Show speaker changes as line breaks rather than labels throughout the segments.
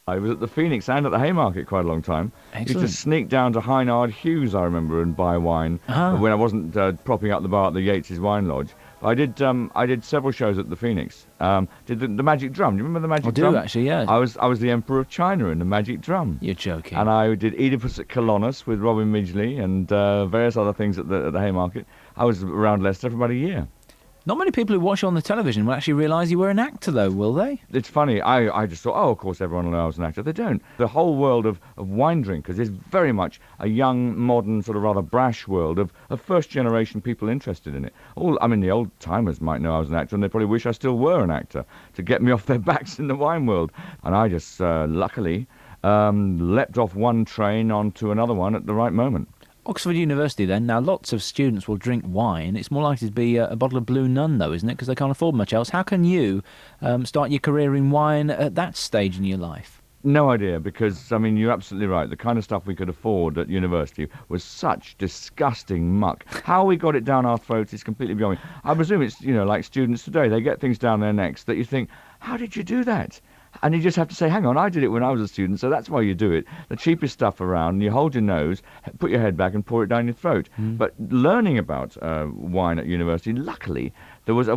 I was at the Phoenix and at the Haymarket quite a long time.
Excellent.
Used to sneak down to Hynard Hughes, I remember, and buy wine when I wasn't propping up the bar at the Yates's Wine Lodge. But I did several shows at the Phoenix. Did the Magic Drum? Do you remember the Magic Drum?
I do, actually, yeah.
I was the Emperor of China in the Magic Drum.
You're joking.
And I did Oedipus at Colonus with Robin Midgley and various other things at the Haymarket. I was around Leicester for about a year.
Not many people who watch you on the television will actually realise you were an actor, though, will they?
It's funny. I just thought, of course everyone will know I was an actor. They don't. The whole world of wine drinkers is very much a young, modern, sort of rather brash world of first-generation people interested in it. The old-timers might know I was an actor, and they probably wish I still were an actor to get me off their backs in the wine world. And I just, luckily, leapt off one train onto another one at the right moment.
Oxford University, then. Now, lots of students will drink wine. It's more likely to be a bottle of Blue Nun, though, isn't it? Because they can't afford much else. How can you start your career in wine at that stage in your life?
No idea, because, you're absolutely right. The kind of stuff we could afford at university was such disgusting muck. How we got it down our throats is completely beyond me. I presume it's, like students today. They get things down their necks that you think, how did you do that? And you just have to say, hang on, I did it when I was a student, so that's why you do it. The cheapest stuff around, you hold your nose, put your head back and pour it down your throat. But learning about wine at university, luckily, there was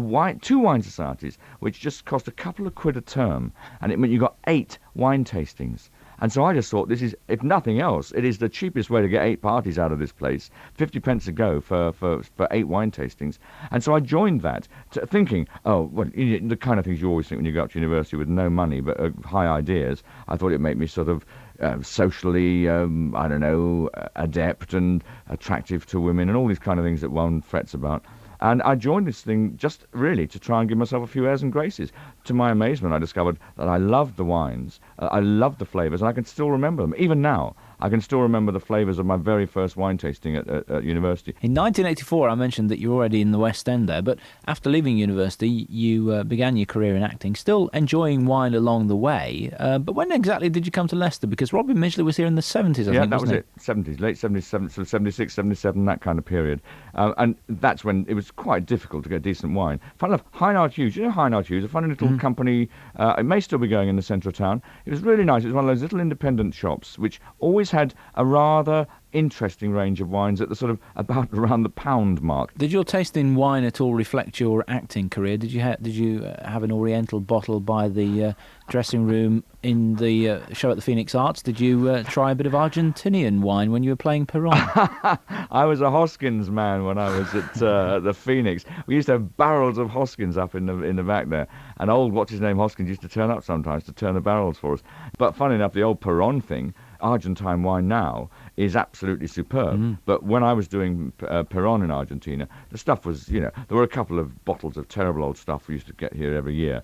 two wine societies, which just cost a couple of quid a term, and it meant you got 8 wine tastings. And so I just thought, this is, if nothing else, it is the cheapest way to get 8 parties out of this place. 50 pence a go for 8 wine tastings. And so I joined that, thinking, the kind of things you always think when you go up to university with no money but high ideas. I thought it'd make me sort of socially, adept and attractive to women and all these kind of things that one frets about. And I joined this thing just really to try and give myself a few airs and graces. To my amazement, I discovered that I loved the wines, I loved the flavours, and I can still remember them. Even now, I can still remember the flavours of my very first wine tasting at university.
In 1984, I mentioned that you were already in the West End there, but after leaving university, you began your career in acting, still enjoying wine along the way. But when exactly did you come to Leicester? Because Robin Midgley was here in the 70s, I think,
Yeah, that was
it?
70s, late 70s, sort of 76, 77, that kind of period. And that's when it was quite difficult to get decent wine. Fun enough, Hynard Hughes, you know Hynard Hughes, a funny little company, it may still be going in the centre of town. It was really nice. It was one of those little independent shops which always had a rather interesting range of wines at the sort of about around the £1 mark.
Did your taste in wine at all reflect your acting career? Did you have an Oriental bottle by the dressing room in the show at the Phoenix Arts? Did you try a bit of Argentinian wine when you were playing Perron?
I was a Hoskins man when I was at the Phoenix. We used to have barrels of Hoskins up in the back there, and old what's-his-name Hoskins used to turn up sometimes to turn the barrels for us. But funny enough, the old Perron thing, Argentine wine now, is absolutely superb. But when I was doing Perron in Argentina, the stuff was, there were a couple of bottles of terrible old stuff we used to get here every year.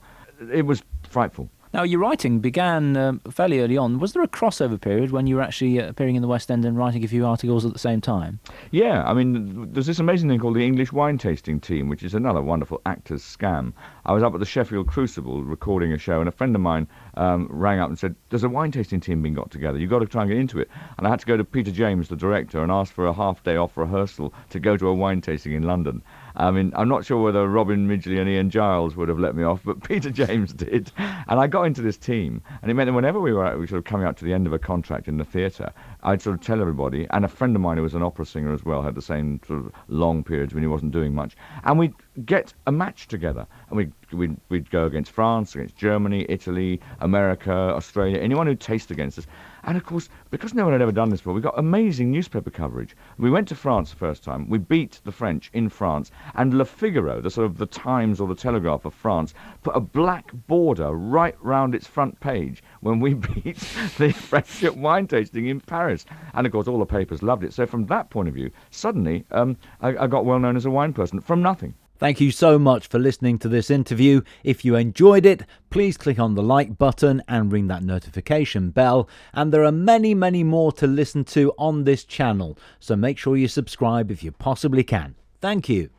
It was frightful.
Now, your writing began fairly early on. Was there a crossover period when you were actually appearing in the West End and writing a few articles at the same time?
Yeah, there's this amazing thing called the English Wine Tasting Team, which is another wonderful actor's scam. I was up at the Sheffield Crucible recording a show, and a friend of mine rang up and said, there's a wine tasting team being got together. You've got to try and get into it. And I had to go to Peter James, the director, and ask for a half-day off rehearsal to go to a wine tasting in London. I'm not sure whether Robin Midgley and Ian Giles would have let me off, but Peter James did. And I got into this team, and it meant that whenever we were sort of coming up to the end of a contract in the theatre, I'd sort of tell everybody, and a friend of mine who was an opera singer as well, had the same sort of long periods when he wasn't doing much, and we'd get a match together, and we'd go against France, against Germany, Italy, America, Australia, anyone who'd taste against us. And of course, because no one had ever done this before, we got amazing newspaper coverage. We went to France the first time. We beat the French in France. And Le Figaro, the sort of the Times or the Telegraph of France, put a black border right round its front page when we beat the French at wine tasting in Paris. And of course, all the papers loved it. So from that point of view, suddenly I got well known as a wine person from nothing.
Thank you so much for listening to this interview. If you enjoyed it, please click on the like button and ring that notification bell. And there are many, many more to listen to on this channel, so make sure you subscribe if you possibly can. Thank you.